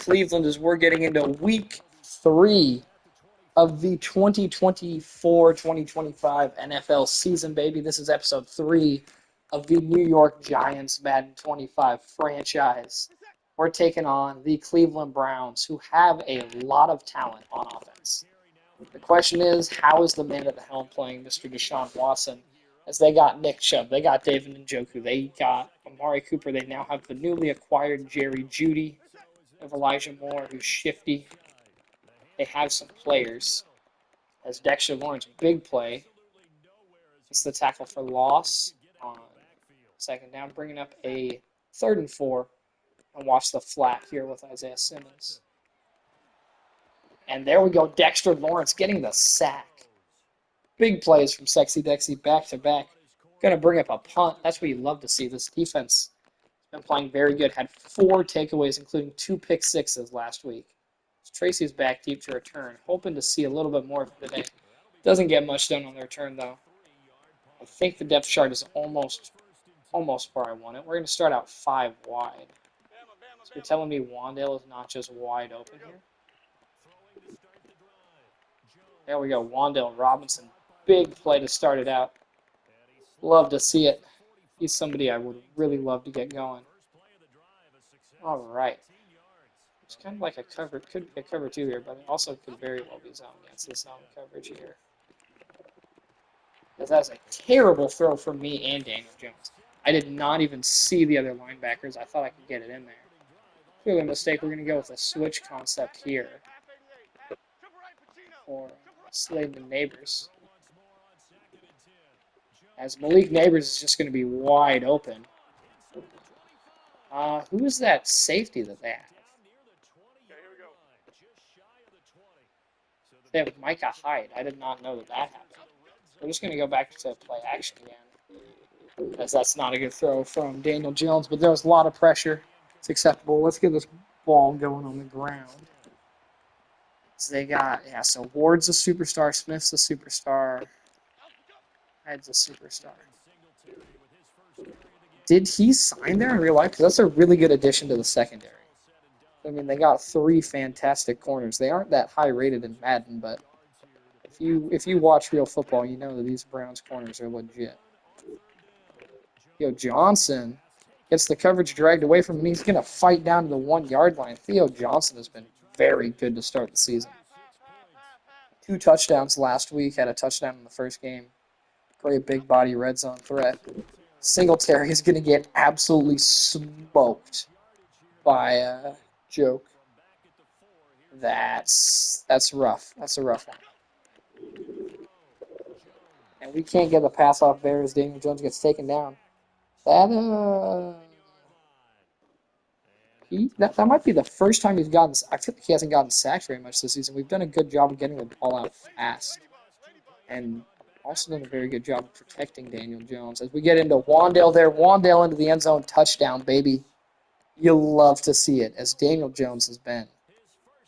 Cleveland as we're getting into week 3 of the 2024-2025 NFL season, baby. This is episode 3 of the New York Giants Madden 25 franchise. We're taking on the Cleveland Browns, who have a lot of talent on offense. The question is, how is the man at the helm playing, Mr. Deshaun Watson? As they got Nick Chubb, they got David Njoku, they got Amari Cooper, they now have the newly acquired Jerry Jeudy of Elijah Moore, who's shifty. They have some players. As Dexter Lawrence, big play. It's the tackle for loss on second down, bringing up a 3rd and 4. And watch the flat here with Isaiah Simmons. And there we go, Dexter Lawrence getting the sack. Big plays from Sexy Dexy back-to-back. Going to bring up a punt. That's what you love to see. This defense has been playing very good. Had 4 takeaways, including 2 pick sixes last week. Tracy's back deep to return. Hoping to see a little bit more of it today. Doesn't get much done on the return, though. I think the depth chart is almost where I want it. We're going to start out 5 wide. So you're telling me Wandale is not just wide open here? There we go, Wandale Robinson. Big play to start it out. Love to see it. He's somebody I would really love to get going. All right. It's kind of like a cover. Could be a cover 2 here, but it also could very well be zone against this zone coverage here. That's a terrible throw from me and Daniel Jones. I did not even see the other linebackers. I thought I could get it in there. Clearly a mistake. We're going to go with a switch concept here. For Slade and Neighbors. As Malik Neighbors is just going to be wide open. Who is that safety that they have? They have Micah Hyde. I did not know that happened. We're just going to go back to play action again. As that's not a good throw from Daniel Jones, but there was a lot of pressure. It's acceptable. Let's get this ball going on the ground. So they got, so Ward's a superstar, Smith's a superstar, Hyde's a superstar. Did he sign there in real life? Because that's a really good addition to the secondary. I mean, they got 3 fantastic corners. They aren't that high rated in Madden, but if you watch real football, you know that these Browns corners are legit. Theo Johnson gets the coverage dragged away from him. He's going to fight down to the 1-yard line. Theo Johnson has been very good to start the season. 2 touchdowns last week. Had a touchdown in the first game. Great big body red zone threat. Singletary is going to get absolutely smoked by Joke. That's rough. That's a rough one. And we can't get the pass off there as Daniel Jones gets taken down. That might be the first time he's gotten. I feel like he hasn't gotten sacked very much this season. We've done a good job of getting the ball out fast, and also done a very good job of protecting Daniel Jones. As we get into Wandale there, Wandale into the end zone, touchdown, baby. You'll love to see it, as Daniel Jones has been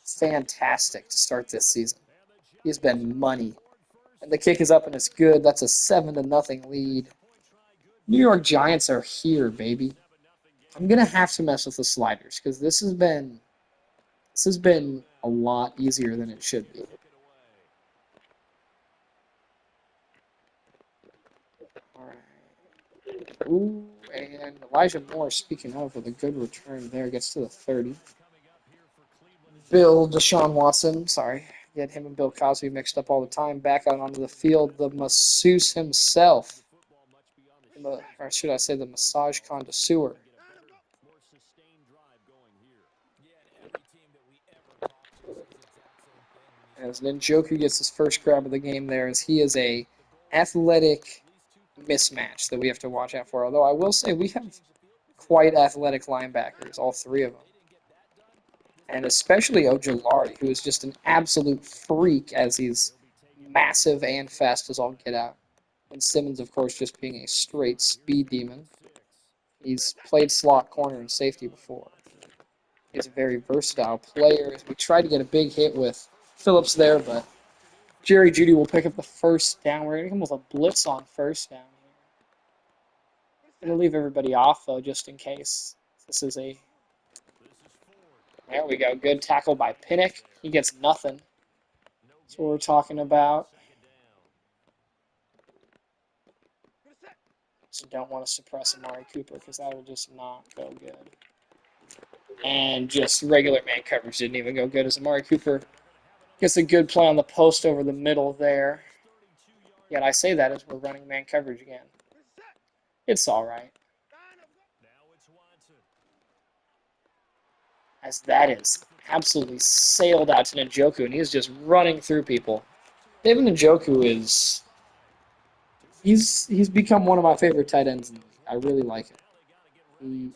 fantastic to start this season. He's been money, and the kick is up and it's good. That's a 7-0 lead. New York Giants are here, baby. I'm gonna have to mess with the sliders because this has been a lot easier than it should be. All right. Ooh, and Elijah Moore, speaking of, with a good return there, gets to the 30. Deshaun Watson, get him and Bill Cosby mixed up all the time. Back out onto the field, the masseuse himself, or should I say the massage connoisseur. As Njoku gets his first grab of the game there, as he is a athletic mismatch that we have to watch out for. Although I will say we have quite athletic linebackers, all 3 of them. And especially Ojulari, who is just an absolute freak as he's massive and fast as all get out. And Simmons, of course, just being a straight speed demon. He's played slot corner and safety before. He's a very versatile player. We tried to get a big hit with Phillips there, but Jerry Jeudy will pick up the first down. We're going to come with a blitz on first down here. Going to leave everybody off, though, just in case. This is a There we go. Good tackle by Pinnock. He gets nothing. That's what we're talking about. So don't want to suppress Amari Cooper because that will just not go good. And just regular man coverage didn't even go good as Amari Cooper gets a good play on the post over the middle there. Yet I say that as we're running man coverage again. It's all right. As that is absolutely sailed out to Njoku, and he's just running through people. Devin Njoku is he's become one of my favorite tight ends in the league. I really like him. He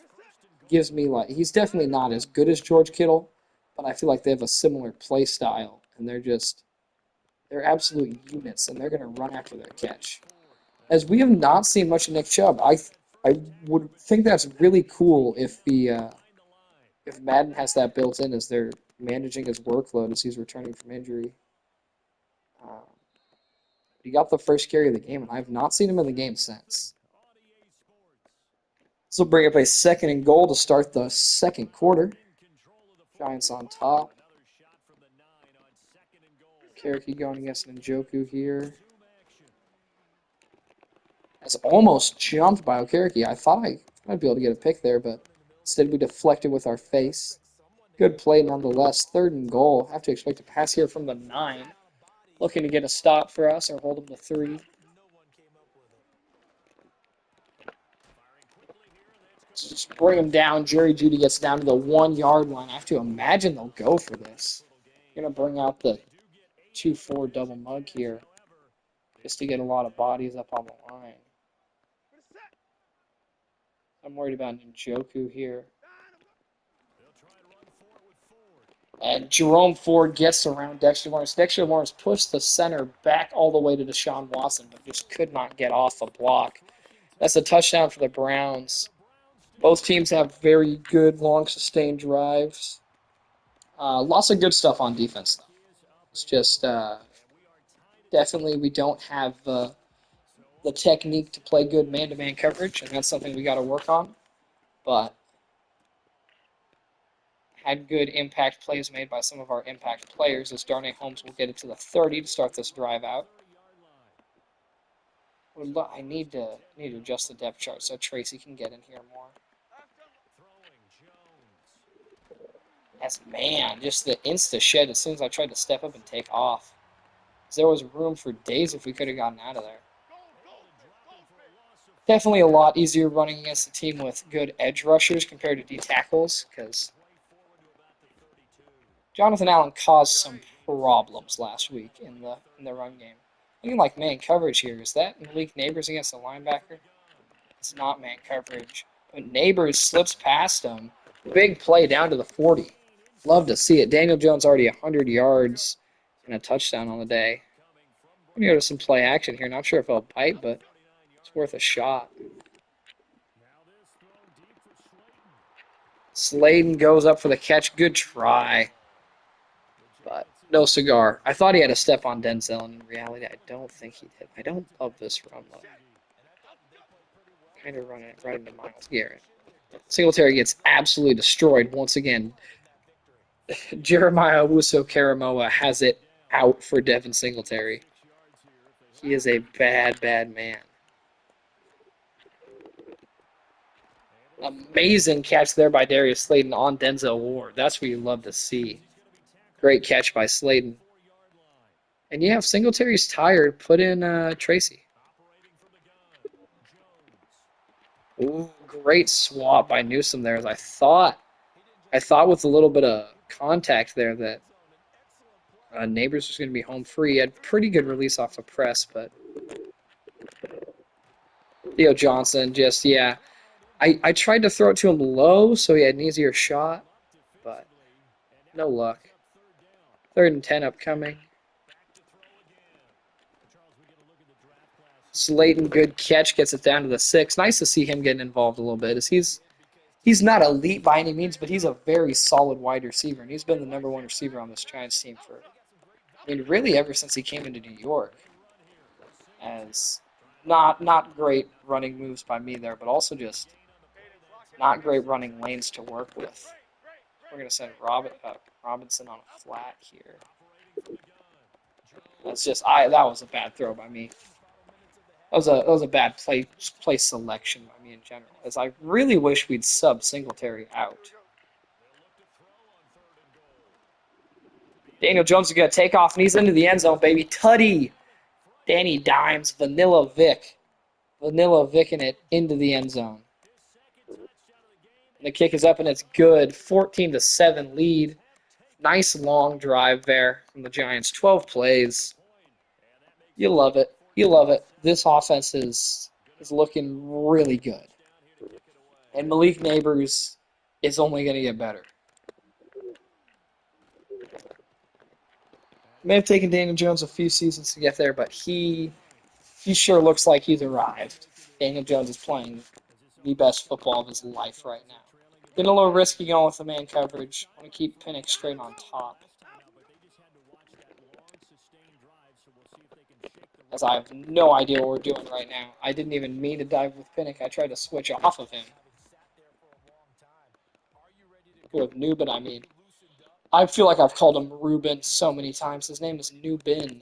gives me he's definitely not as good as George Kittle, but I feel like they have a similar play style, and they're absolute units, and they're going to run after their catch. As we have not seen much of Nick Chubb, I would think that's really cool if Madden has that built in as they're managing his workload as he's returning from injury. He got the first carry of the game, and I've not seen him in the game since. This will bring up a 2nd and goal to start the second quarter. Giants on top. Cherokee going against Njoku here. That's almost jumped by Okereke. I thought I might be able to get a pick there, but instead we deflected with our face. Good play nonetheless. 3rd and goal. Have to expect a pass here from the 9. Looking to get a stop for us or hold them to 3. Just bring him down. Jerry Jeudy gets down to the 1-yard line. I have to imagine they'll go for this. Going to bring out the 2-4 double mug here just to get a lot of bodies up on the line. I'm worried about Njoku here. And Jerome Ford gets around Dexter Lawrence. Dexter Lawrence pushed the center back all the way to Deshaun Watson, but just could not get off the block. That's a touchdown for the Browns. Both teams have very good, long, sustained drives. Lots of good stuff on defense, though. It's just definitely we don't have the technique to play good man-to-man coverage, and that's something we got to work on. But had good impact plays made by some of our impact players, as Darnay Holmes will get it to the 30 to start this drive out. I need to adjust the depth chart so Tracy can get in here more. As man, just the insta shed as soon as I tried to step up and take off. There was room for days if we could have gotten out of there. Definitely a lot easier running against a team with good edge rushers compared to D tackles, because Jonathan Allen caused some problems last week in the run game. Looking like man coverage here. Is that Malik Neighbors against a linebacker? It's not man coverage. But Neighbors slips past him. Big play down to the 40. Love to see it. Daniel Jones already 100 yards and a touchdown on the day. I'm going to go to some play action here. Not sure if I'll bite, but it's worth a shot. Slayton goes up for the catch. Good try. But no cigar. I thought he had a step on Denzel, and in reality, I don't think he did. I don't love this run look. Kind of running it right into Myles Garrett. Singletary gets absolutely destroyed once again. Jeremiah Owusu-Koramoah has it out for Devin Singletary. He is a bad, bad man. Amazing catch there by Darius Slayton on Denzel Ward. That's what you love to see. Great catch by Slayton. And yeah, if Singletary's tired, put in Tracy. Ooh, great swap by Newsome there. As I thought with a little bit of contact there that Neighbors was going to be home free. He had pretty good release off the press, but Theo Johnson just, yeah. I tried to throw it to him low so he had an easier shot, but no luck. 3rd and 10 upcoming. Slayton, good catch, gets it down to the 6. Nice to see him getting involved a little bit. As he's not elite by any means, but he's a very solid wide receiver, and he's been the #1 receiver on this Giants team for, really ever since he came into New York. As not great running moves by me there, but also just not great running lanes to work with. We're going to send Robinson on a flat here. That's just that was a bad throw by me. That was a bad play selection by me in general. As I really wish we'd sub Singletary out. Daniel Jones is going to take off, and he's into the end zone, baby. Tutty! Danny Dimes, Vanilla Vic. Vanilla Vicking it into the end zone. And the kick is up, and it's good. 14-7 lead. Nice long drive there from the Giants. 12 plays. You love it. You love it. This offense is looking really good. And Malik Neighbors is only going to get better. May have taken Daniel Jones a few seasons to get there, but he sure looks like he's arrived. Daniel Jones is playing the best football of his life right now. Getting a little risky going with the man coverage. Want to keep Penix straight on top. As I have no idea what we're doing right now. I didn't even mean to dive with Penix. I tried to switch off of him. With Nubin, I mean. I feel like I've called him Ruben so many times. His name is Nubin.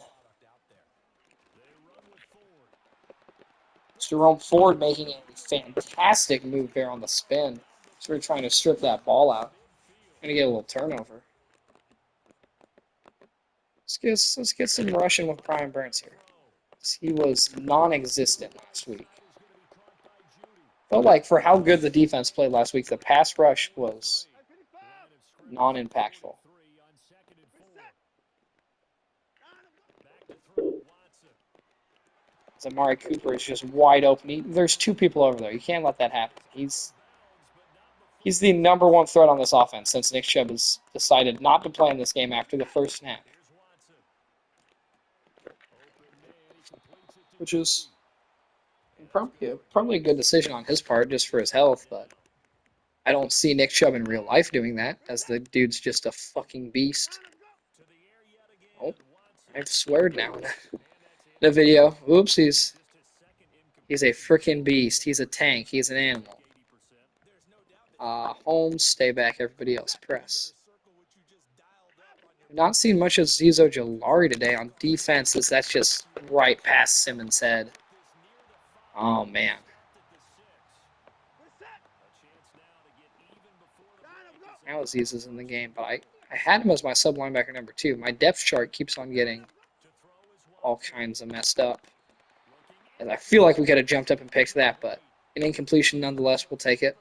Jerome Ford making a fantastic move there on the spin. So we're trying to strip that ball out. Gonna get a little turnover. Let's get some rushing with Brian Burns here. He was non-existent last week. Felt like for how good the defense played last week, the pass rush was non-impactful. Amari Cooper is just wide open. There's two people over there. You can't let that happen. He's the number one threat on this offense since Nick Chubb has decided not to play in this game after the first snap. Which is probably a good decision on his part just for his health, but I don't see Nick Chubb in real life doing that, as the dude's just a fucking beast. Oh, I've sweared now in the video. Oops, he's a freaking beast. He's a tank. He's an animal. Holmes, stay back. Everybody else, press. Not seen much of Zizo Jalari today on defenses. That's just right past Simmons' head. Oh, man. Now Aziz is in the game, but I had him as my sub linebacker number 2. My depth chart keeps on getting all kinds of messed up. And I feel like we could have jumped up and picked that, but an incompletion nonetheless, we'll take it.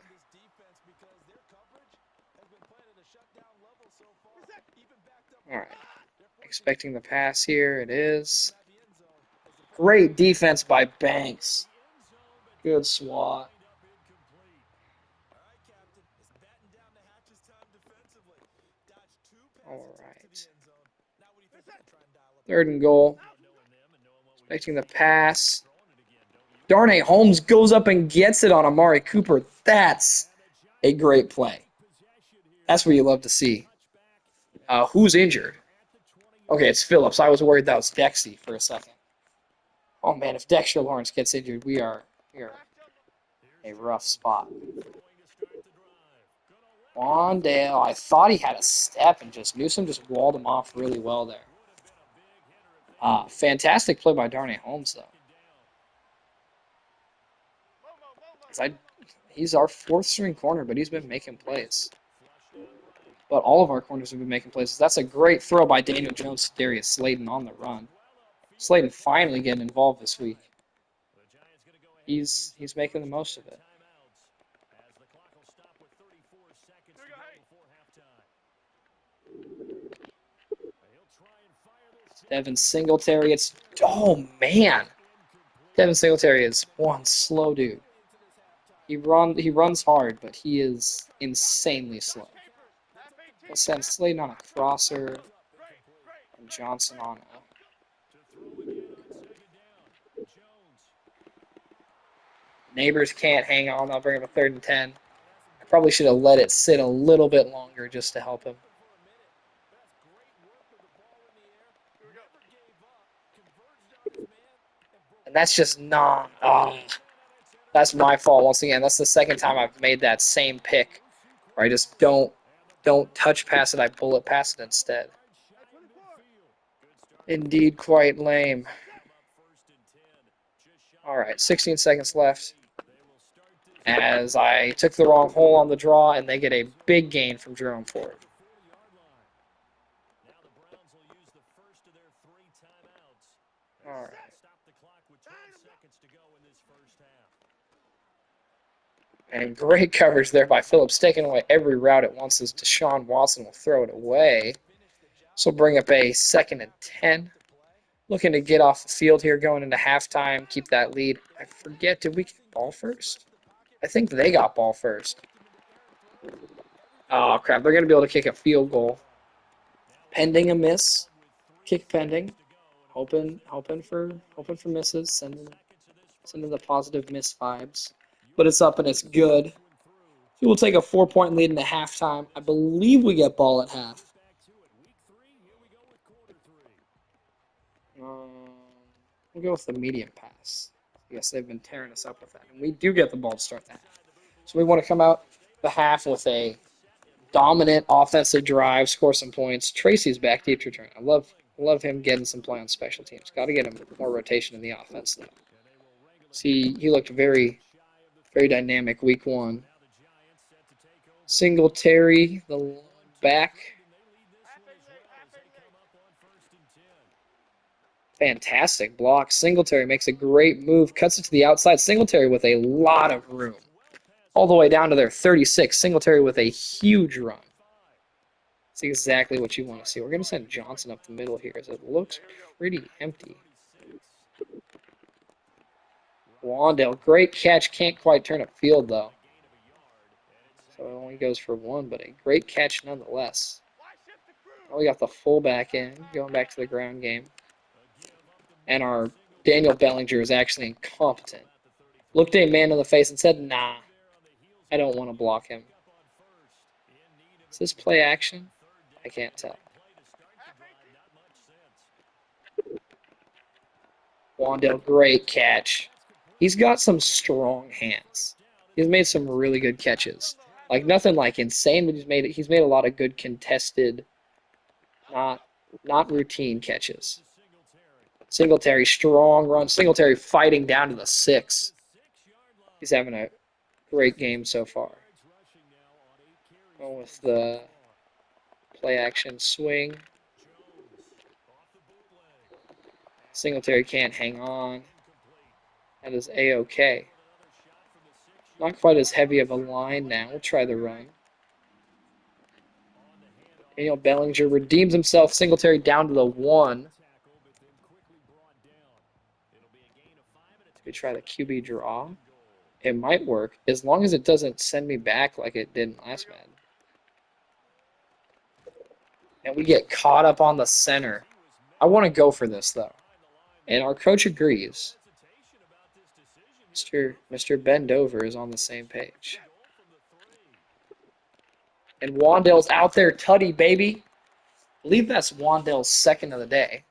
All right. Expecting the pass here. It is. Great defense by Banks. Good SWAT. All right. 3rd and goal. Expecting the pass. Darnay Holmes goes up and gets it on Amari Cooper. That's a great play. That's what you love to see. Who's injured? Okay, it's Phillips. I was worried that was Dexy for a second. Oh, man, if Dexter Lawrence gets injured, we are a rough spot. Wandale, I thought he had a step, and just Newsom just walled him off really well there. Fantastic play by Darnay Holmes, though. He's our 4th-string corner, but he's been making plays. But all of our corners have been making plays. That's a great throw by Daniel Jones to Darius Slayton on the run. Slayton finally getting involved this week. He's making the most of it. Devin Singletary. Oh, man. Devin Singletary is one slow dude. He runs hard, but he is insanely slow. We'll send Slayton on a crosser and Johnson on a... Neighbors can't hang on. I'll bring him a 3rd and 10. I probably should have let it sit a little bit longer just to help him. And that's just not... that's my fault once again. That's the 2nd time I've made that same pick where I just don't don't touch pass it, I bullet pass it instead. Indeed, quite lame. All right, 16 seconds left. As I took the wrong hole on the draw, and they get a big gain from Jerome Ford. All right. And great coverage there by Phillips, taking away every route at once as Deshaun Watson will throw it away. So we'll bring up a 2nd and 10. Looking to get off the field here going into halftime, keep that lead. I forget, did we get ball first? I think they got ball first. Oh, crap. They're going to be able to kick a field goal. Pending a miss. Kick pending. Hoping for misses. Sending the positive miss vibes. But it's up and it's good. So we'll take a 4-point lead into halftime. I believe we get ball at half. We'll go with the medium pass. I guess they've been tearing us up with that. And we do get the ball to start the half. So we want to come out the half with a dominant offensive drive, score some points. Tracy's back deep to return. I love him getting some play on special teams. Got to get him more rotation in the offense, though. See, he looked very, very dynamic week 1. Singletary, the back. Fantastic block. Singletary makes a great move, cuts it to the outside. Singletary with a lot of room. All the way down to their 36. Singletary with a huge run. That's exactly what you want to see. We're going to send Johnson up the middle here as it looks pretty empty. Wandale, great catch. Can't quite turn upfield, though. So it only goes for 1, but a great catch nonetheless. Now we got the fullback in, going back to the ground game. And our Daniel Bellinger is actually incompetent. Looked a man in the face and said, nah, I don't want to block him. Is this play action? I can't tell. Wandale, great catch. He's got some strong hands. He's made some really good catches. Like nothing like insane, but he's made a lot of good contested, not routine catches. Singletary, strong run. Singletary fighting down to the 6. He's having a great game so far. Going with the play action swing. Singletary can't hang on. That is A-OK. Not quite as heavy of a line now. We'll try the run. Daniel Bellinger redeems himself. Singletary down to the 1. We try the QB draw. It might work as long as it doesn't send me back like it did in last Madden. And we get caught up on the center. I want to go for this, though. And our coach agrees. Mr. Bendover is on the same page. And Wandale's out there, tutty, baby. I believe that's Wandale's 2nd of the day.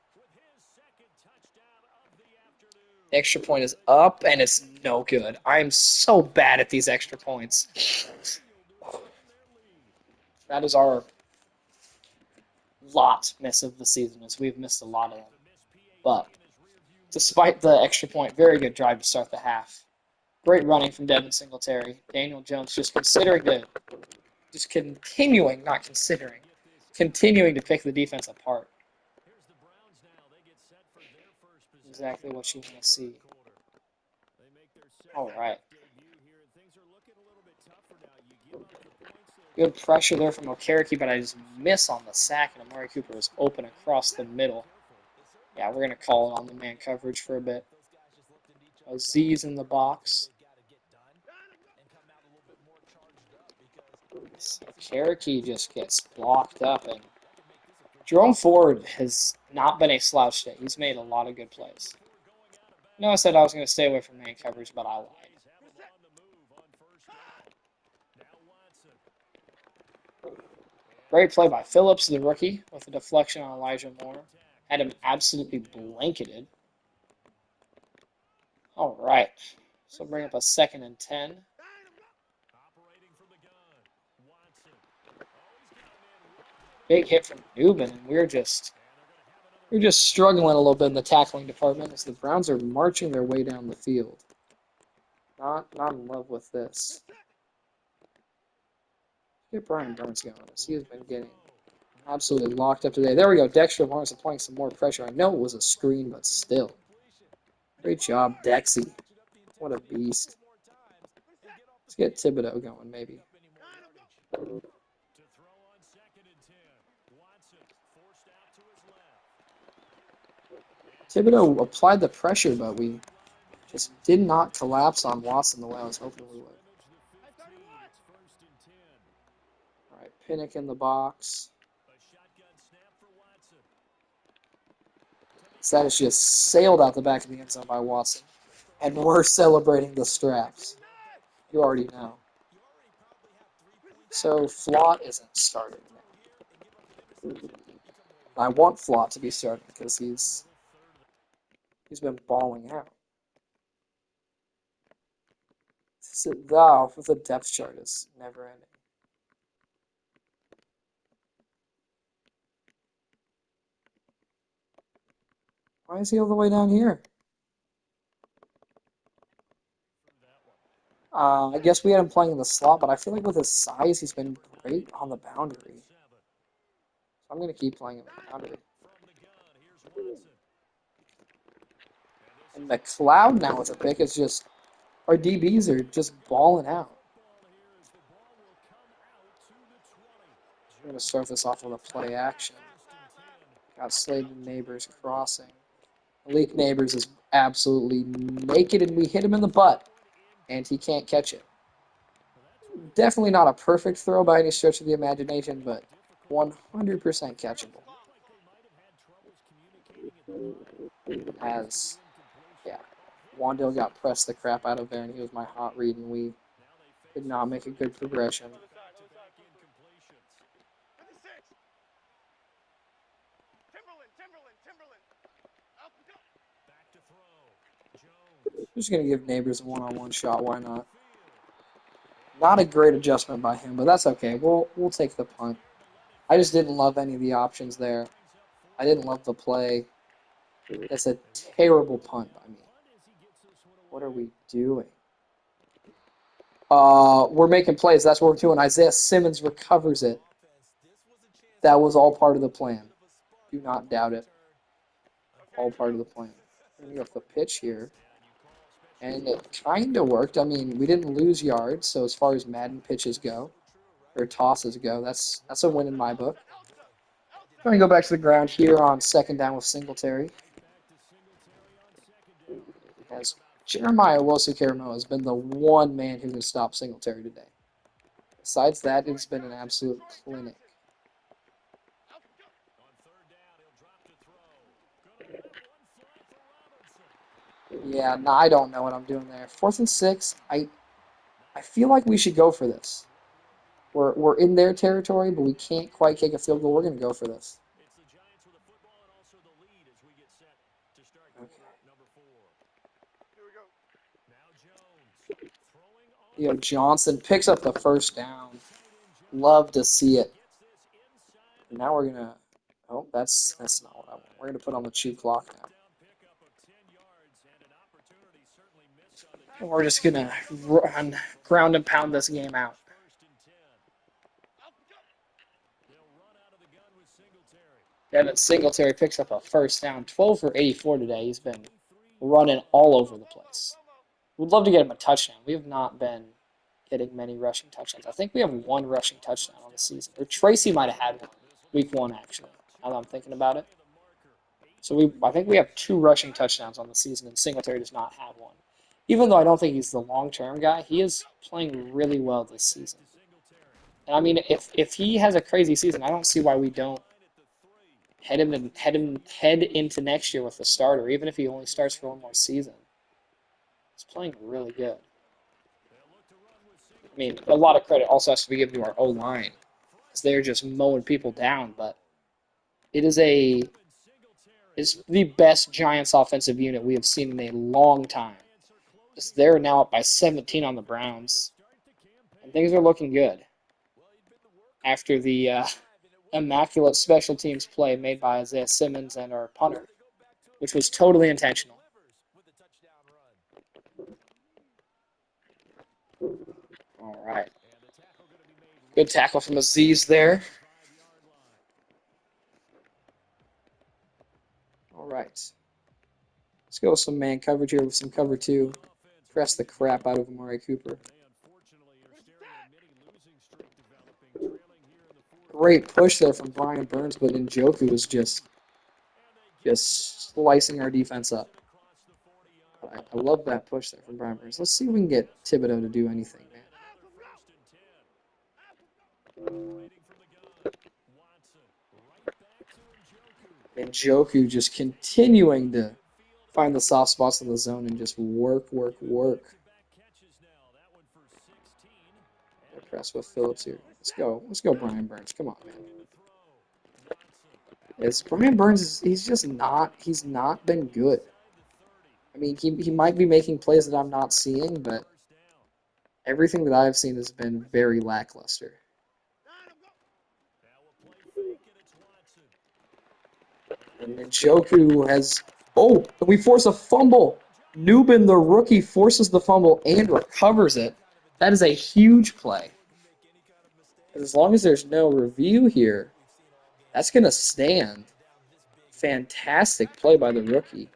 The extra point is up, and it's no good. I'm so bad at these extra points. That is our lot miss of the season, as we've missed a lot of them. But despite the extra point, very good drive to start the half. Great running from Devin Singletary. Daniel Jones continuing to pick the defense apart. Exactly what you want to see. All right. Good pressure there from Okereke, but I just miss on the sack, and Amari Cooper was open across the middle. Yeah, we're going to call it on the man coverage for a bit. Aziz in the box. Okereke just gets blocked up, and Jerome Ford has not been a slouch today. He's made a lot of good plays. I know I said I was going to stay away from man coverage, but I lied. Great play by Phillips, the rookie, with a deflection on Elijah Moore. Had him absolutely blanketed. All right. So bring up a 2nd and 10. big hit from Newman, and we're just struggling a little bit in the tackling department as the Browns are marching their way down the field. Not in love with this. Get Brian Burns going, as he has been getting absolutely locked up today. There we go. Dexter Lawrence applying some more pressure. I know it was a screen, but still. Great job, Dexy. What a beast. Let's get Thibodeau going, maybe. Thibodeau applied the pressure, but we just did not collapse on Watson the way I was hoping we would. All right, Pinnock in the box. That is just sailed out the back of the end zone by Watson. And we're celebrating the straps. You already know. So Flott isn't starting now. I want Flott to be starting because he's been balling out. The depth chart is never ending. Why is he all the way down here? I guess we had him playing in the slot, but I feel like with his size, he's been great on the boundary. So I'm going to keep playing him in the boundary. And McLeod now with a pick is just, our DBs are just balling out. We're going to start this off with a play action. Got Slade and Neighbors crossing. Malik Neighbors is absolutely naked, and we hit him in the butt, and he can't catch it. Definitely not a perfect throw by any stretch of the imagination, but 100% catchable. As, yeah, Wandale got pressed the crap out of there, and he was my hot read, and we did not make a good progression. Just going to give Neighbors a one-on-one shot. Why not? Not a great adjustment by him, but that's okay. We'll take the punt. I just didn't love any of the options there. I didn't love the play. It's a terrible punt by me. What are we doing? We're making plays. That's what we're doing. Isaiah Simmons recovers it. That was all part of the plan. Do not doubt it. All part of the plan. We're going to go off the pitch here. And it kind of worked. I mean, we didn't lose yards, so as far as Madden pitches go, or tosses go, that's a win in my book. I'm going to go back to the ground here on second down with Singletary. As Jeremiah Owusu-Koramoah has been the one man who can stop Singletary today. Besides that, it's been an absolute clinic. Yeah, no, I don't know what I'm doing there. 4th and 6, I feel like we should go for this. We're in their territory, but we can't quite kick a field goal. We're going to go for this. Okay. Johnson picks up the first down. Love to see it. And now we're going to... Oh, that's not what I want. We're going to put on the cheap clock now. And we're just going to run, ground and pound this game out. Devin Singletary picks up a first down. 12 for 84 today. He's been running all over the place. We'd love to get him a touchdown. We have not been getting many rushing touchdowns. I think we have one rushing touchdown on the season. Or Tracy might have had one. Week 1, actually, now that I'm thinking about it. So I think we have 2 rushing touchdowns on the season, and Singletary does not have one. Even though I don't think he's the long-term guy, he is playing really well this season. And I mean, if he has a crazy season, I don't see why we don't head into next year with the starter, even if he only starts for one more season. He's playing really good. I mean, a lot of credit also has to be given to our O-line, because they're just mowing people down, but it's the best Giants offensive unit we have seen in a long time. They're now up by 17 on the Browns, and things are looking good. After the immaculate special teams play made by Isaiah Simmons and our punter, which was totally intentional. All right. Good tackle from Aziz there. All right. Let's go with some man coverage here with some cover two. Press the crap out of Amari Cooper. Great push there from Brian Burns, but Njoku was just slicing our defense up. I love that push there from Brian Burns. Let's see if we can get Thibodeau to do anything, man. Njoku just continuing to find the soft spots in the zone and just work. I press with Phillips here. Let's go, Brian Burns. Come on, man. It's Brian Burns. He's not been good. I mean, he might be making plays that I'm not seeing, but everything that I've seen has been very lackluster. And Njoku has... Oh, we force a fumble. Newbin, the rookie, forces the fumble and recovers it. That is a huge play. As long as there's no review here, that's going to stand. Fantastic play by the rookie.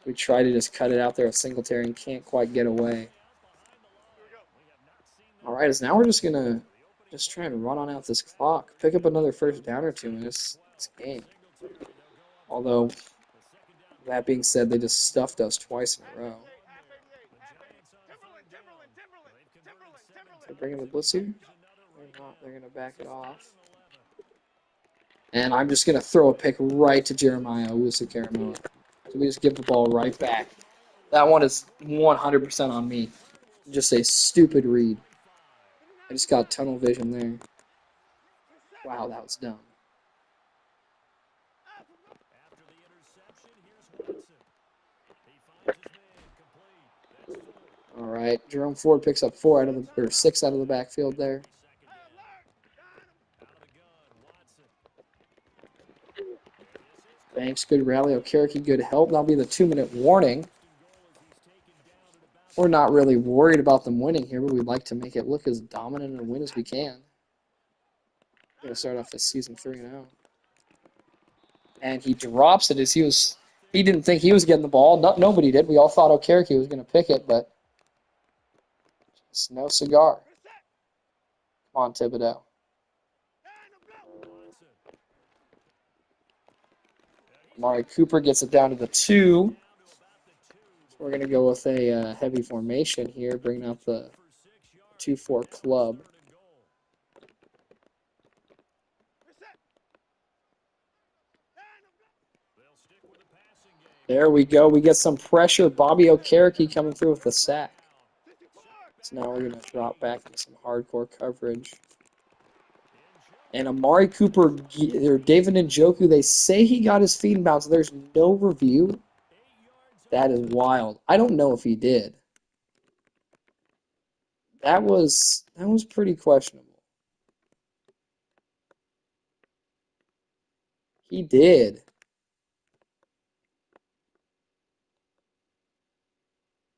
We try to just cut it out there with Singletary and can't quite get away. All right, so now we're just going to try and run on out this clock. Pick up another first down or two in this game. Although, that being said, they just stuffed us twice in a row. They're bringing the blitz here? They're not. They're going to back it off. And I'm just going to throw a pick right to Jeremiah Owusu-Koramoah. So we just give the ball right back. That one is 100% on me. Just a stupid read. I just got tunnel vision there. Wow, that was dumb. All right, Jerome Ford picks up 6 out of the backfield there. Banks, good rally. Okereke, good help. That'll be the 2-minute warning. We're not really worried about them winning here, but we'd like to make it look as dominant and win as we can. We're going to start off this season 3-0. And he drops it as he didn't think he was getting the ball. Nobody did. We all thought Okereke was going to pick it, but it's no cigar. Come on, Thibodeau. Amari Cooper gets it down to the 2. So we're going to go with a heavy formation here, bringing out the 2-4 club. There we go. We get some pressure. Bobby Okereke coming through with the sack. So now we're going to drop back into some hardcore coverage. And Amari Cooper, or David Njoku, they say he got his feet in bounds. There's no review. That is wild. I don't know if he did. That was pretty questionable. He did.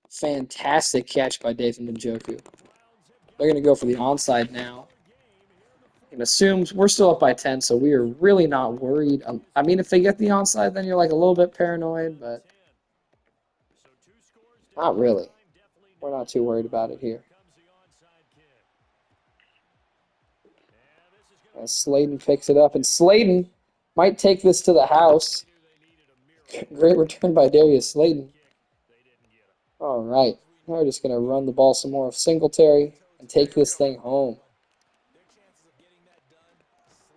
Fantastic catch by David Njoku. They're going to go for the onside now. And assumes we're still up by 10, so we are really not worried. I mean, if they get the onside, then you're like a little bit paranoid, but not really. We're not too worried about it here. As Slayton picks it up, and Slayton might take this to the house. Great return by Darius Slayton. All right, now we're just going to run the ball some more of Singletary and take this thing home.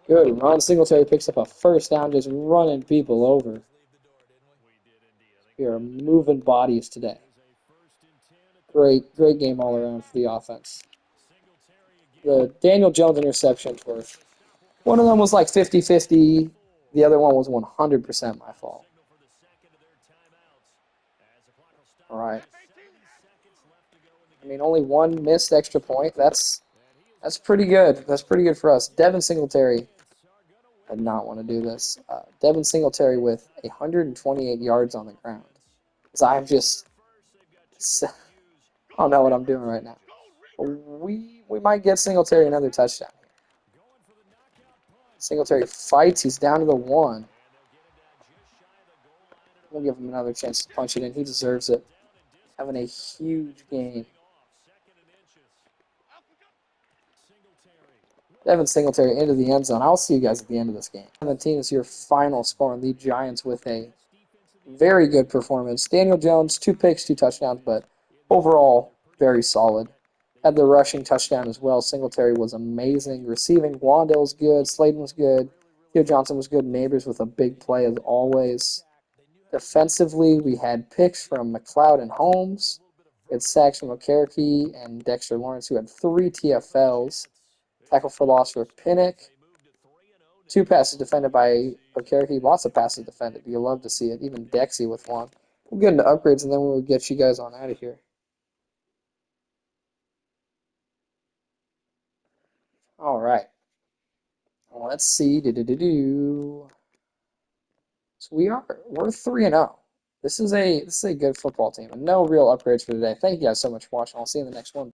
Good run. Singletary picks up a first down, just running people over. We are moving bodies today. Great game all around for the offense. The Daniel Jones interceptions were, one of them was like 50-50. The other one was 100% my fault. All right. I mean, only one missed extra point. That's That's pretty good. That's pretty good for us. Devin Singletary. I did not want to do this. Devin Singletary with 128 yards on the ground. Because I'm just... I don't know what I'm doing right now. We might get Singletary another touchdown. Singletary fights. He's down to the 1. We'll give him another chance to punch it in. He deserves it. Having a huge game. Devin Singletary into the end zone. I'll see you guys at the end of this game. 17 is your final score, and the Giants with a very good performance. Daniel Jones, 2 picks, 2 touchdowns, but overall, very solid. Had the rushing touchdown as well. Singletary was amazing. Receiving, Wandale was good. Slayton was good. Theo Johnson was good. Neighbors with a big play as always. Defensively, we had picks from McLeod and Holmes. We had sacks from Okereke and Dexter Lawrence, who had 3 TFLs. Tackle for loss for Pinnock. 2 passes defended by Okereke. Lots of passes defended. You love to see it. Even Dexy with 1. We'll get into upgrades, and then we'll get you guys on out of here. All right. Let's see. So we're 3-0. This is a good football team, and no real upgrades for today. Thank you guys so much for watching. I'll see you in the next one.